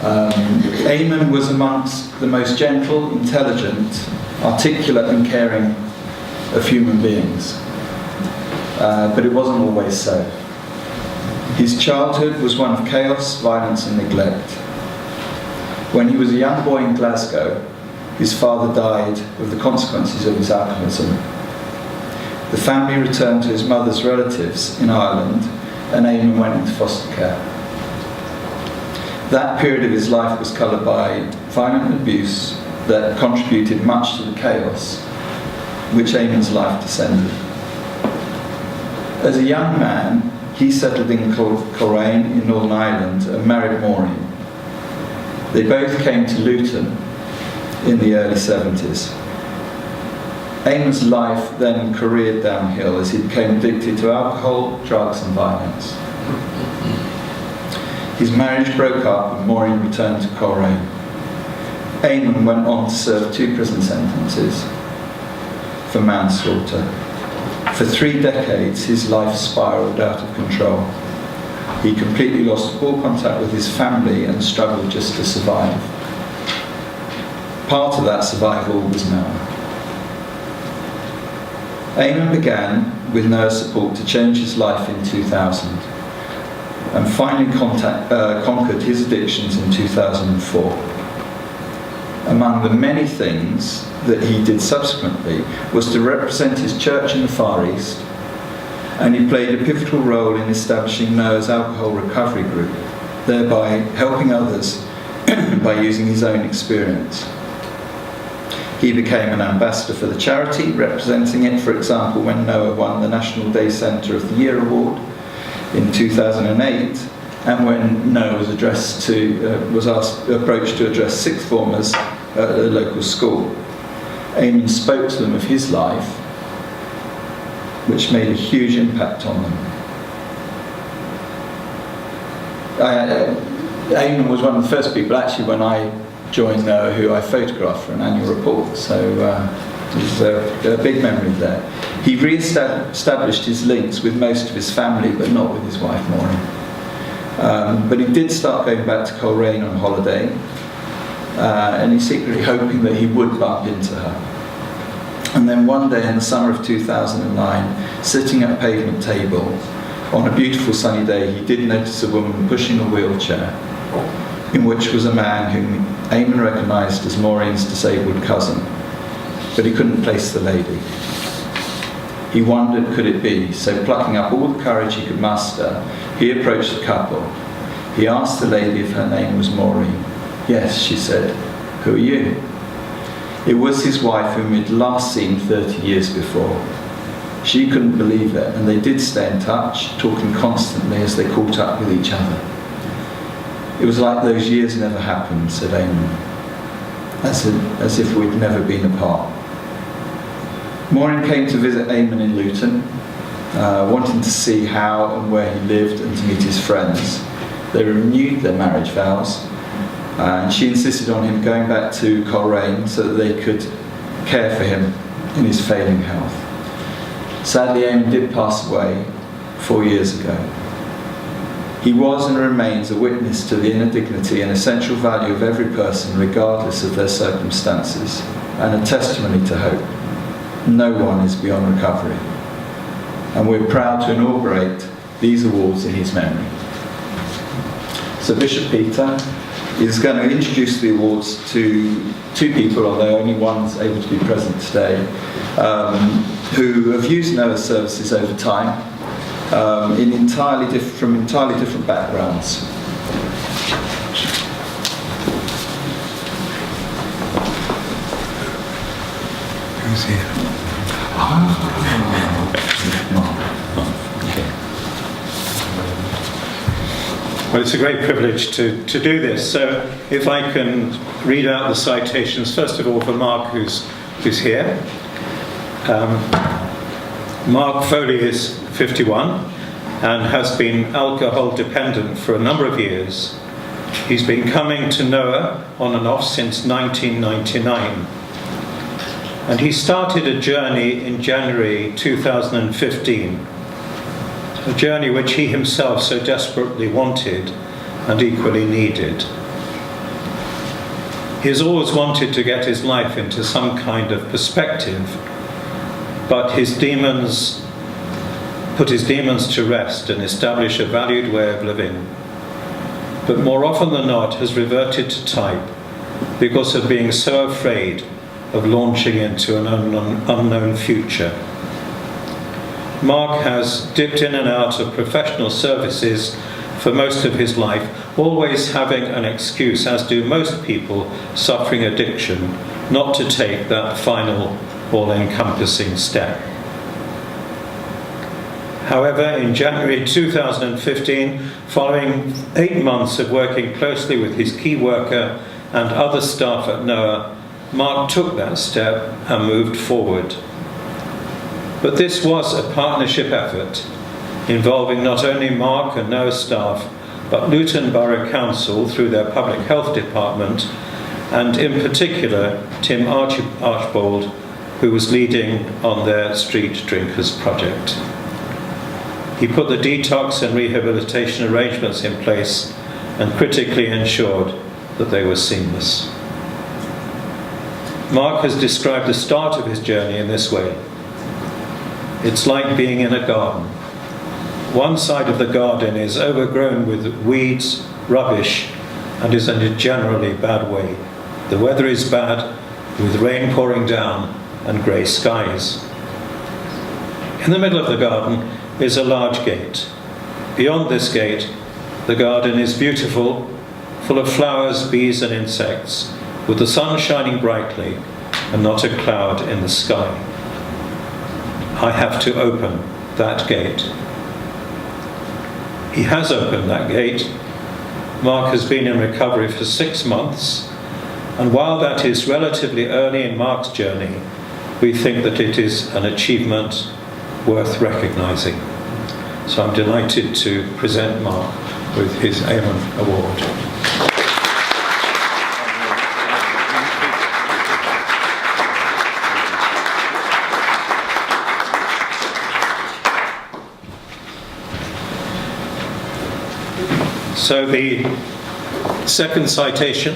Aemon was amongst the most gentle, intelligent, articulate and caring of human beings. But it wasn't always so. His childhood was one of chaos, violence and neglect. When he was a young boy in Glasgow, his father died of the consequences of his alcoholism. The family returned to his mother's relatives in Ireland, and Aemon went into foster care. That period of his life was coloured by violent abuse that contributed much to the chaos which Aemon's life descended. As a young man, he settled in Coleraine in Northern Ireland and married Maureen. They both came to Luton in the early 70s. Aemon's life then careered downhill as he became addicted to alcohol, drugs and violence. His marriage broke up and Maureen returned to Coleraine. Aemon went on to serve 2 prison sentences for manslaughter. For 3 decades, his life spiralled out of control. He completely lost all contact with his family and struggled just to survive. Part of that survival was Noah. Aemon began, with Noah's support, to change his life in 2000 and finally conquered his addictions in 2004. Among the many things that he did subsequently was to represent his church in the Far East, and he played a pivotal role in establishing Noah's alcohol recovery group, thereby helping others by using his own experience. He became an ambassador for the charity, representing it, for example, when Noah won the National Day Centre of the Year Award in 2008, and when Noah was approached to address sixth formers at a local school. Aemon spoke to them of his life, which made a huge impact on them. Aemon was one of the first people, actually, when I joined Noah, who I photographed for an annual report, so there's a big memory there. He re-established his links with most of his family, but not with his wife Maureen. But he did start going back to Coleraine on holiday, and he's secretly hoping that he would bump into her. And then one day in the summer of 2009, sitting at a pavement table, on a beautiful sunny day, he did notice a woman pushing a wheelchair, in which was a man whom Aemon recognised as Maureen's disabled cousin, but he couldn't place the lady. He wondered, could it be? So plucking up all the courage he could muster, he approached the couple. He asked the lady if her name was Maureen. Yes, she said. Who are you? It was his wife whom he'd last seen 30 years before. She couldn't believe it, and they did stay in touch, talking constantly as they caught up with each other. It was like those years never happened, said Aemon, as if we'd never been apart. Maureen came to visit Aemon in Luton, wanting to see how and where he lived and to meet his friends. They renewed their marriage vows, and she insisted on him going back to Coleraine so that they could care for him in his failing health. Sadly, Aemon did pass away 4 years ago. He was and remains a witness to the inner dignity and essential value of every person, regardless of their circumstances, and a testimony to hope. No one is beyond recovery. And we're proud to inaugurate these awards in his memory. So Bishop Peter is going to introduce the awards to 2 people, although only one's able to be present today, who have used Noah's services over time from entirely different backgrounds. Who's here? Well, it's a great privilege to do this. So if I can read out the citations, first of all for Mark, who's here. Mark Foley is 51 and has been alcohol dependent for a number of years. He's been coming to Noah on and off since 1999. And he started a journey in January 2015. A journey which he himself so desperately wanted and equally needed. He has always wanted to get his life into some kind of perspective, but his demons put his demons to rest and establish a valued way of living. But more often than not has reverted to type because of being so afraid of launching into an unknown future. Mark has dipped in and out of professional services for most of his life, always having an excuse, as do most people suffering addiction, not to take that final all-encompassing step. However, in January 2015, following 8 months of working closely with his key worker and other staff at NOAA, Mark took that step and moved forward. But this was a partnership effort involving not only Mark and NOAA staff, but Luton Borough Council through their Public Health Department, and in particular Tim Archbold, who was leading on their Street Drinkers project. He put the detox and rehabilitation arrangements in place and critically ensured that they were seamless. Mark has described the start of his journey in this way. It's like being in a garden. One side of the garden is overgrown with weeds, rubbish, and is in a generally bad way. The weather is bad, with rain pouring down and grey skies. In the middle of the garden is a large gate. Beyond this gate, the garden is beautiful, full of flowers, bees and insects, with the sun shining brightly and not a cloud in the sky. I have to open that gate. He has opened that gate. Mark has been in recovery for 6 months, and while that is relatively early in Mark's journey, we think that it is an achievement worth recognising. So I'm delighted to present Mark with his Aemon Award. So the second citation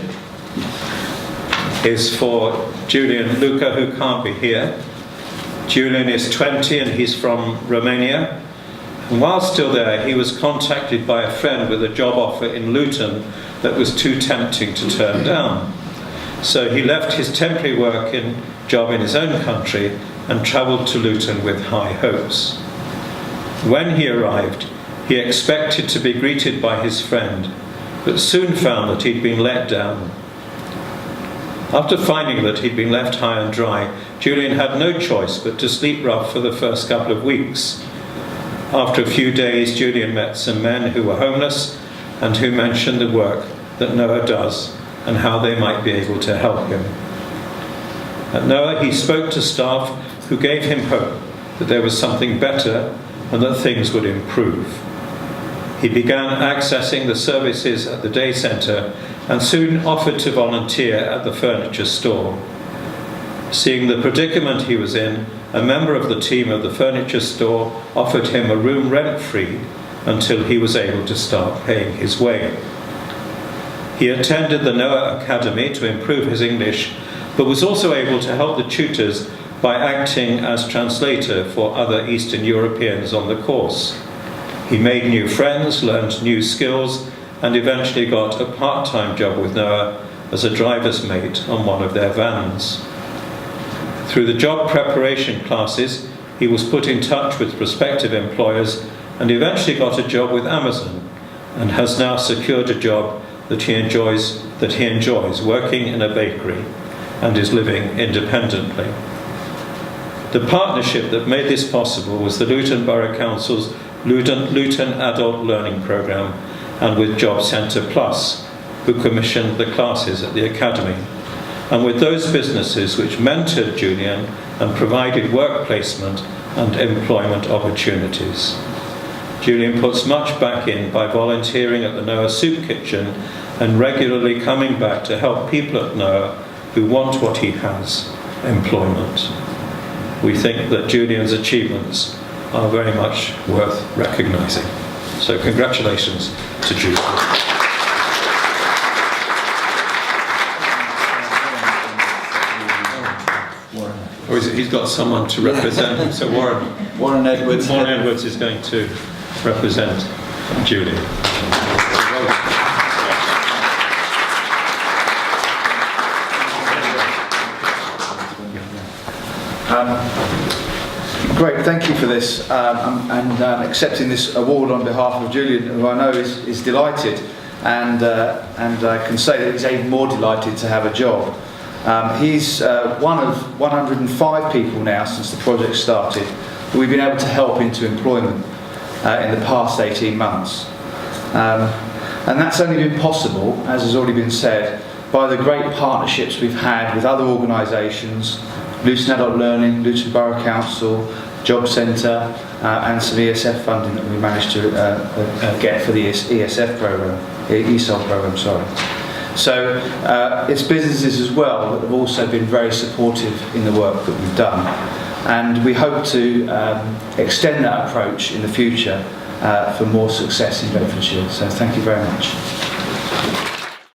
is for Julian Luca, who can't be here. Julian is 20 and he's from Romania. And while still there, he was contacted by a friend with a job offer in Luton that was too tempting to turn down. So he left his temporary job in his own country and travelled to Luton with high hopes. When he arrived, he expected to be greeted by his friend, but soon found that he'd been let down. After finding that he'd been left high and dry, Julian had no choice but to sleep rough for the first couple of weeks. After a few days, Julian met some men who were homeless and who mentioned the work that NOAA does and how they might be able to help him. At NOAA, he spoke to staff who gave him hope that there was something better and that things would improve. He began accessing the services at the day centre and soon offered to volunteer at the furniture store. Seeing the predicament he was in, a member of the team of the furniture store offered him a room rent-free until he was able to start paying his way. He attended the NOAA Academy to improve his English, but was also able to help the tutors by acting as translator for other Eastern Europeans on the course. He made new friends, learned new skills, and eventually got a part-time job with NOAA as a driver's mate on one of their vans. Through the job preparation classes, he was put in touch with prospective employers and eventually got a job with Amazon, and has now secured a job that he enjoys working in a bakery and is living independently. The partnership that made this possible was the Luton Borough Council's Luton Adult Learning Programme and with Job Centre Plus, who commissioned the classes at the Academy, and with those businesses which mentored Julian and provided work placement and employment opportunities. Julian puts much back in by volunteering at the NOAA Soup Kitchen and regularly coming back to help people at NOAA who want what he has, employment. We think that Julian's achievements are very much worth recognising. So congratulations to Julian. he's got someone to represent him. So Warren Edwards. Warren Edwards is going to represent Julie. Great, thank you for this and accepting this award on behalf of Julian, who I know is delighted, and I can say that he's even more delighted to have a job. He's one of 105 people now since the project started who we've been able to help into employment in the past 18 months. And that's only been possible, as has already been said, by the great partnerships we've had with other organisations, Luton Adult Learning, Luton Borough Council, Job Centre, and some ESF funding that we managed to get for the ESF programme, ESOL programme, sorry. So it's businesses as well that have also been very supportive in the work that we've done. And we hope to extend that approach in the future for more success in Bedfordshire. So thank you very much.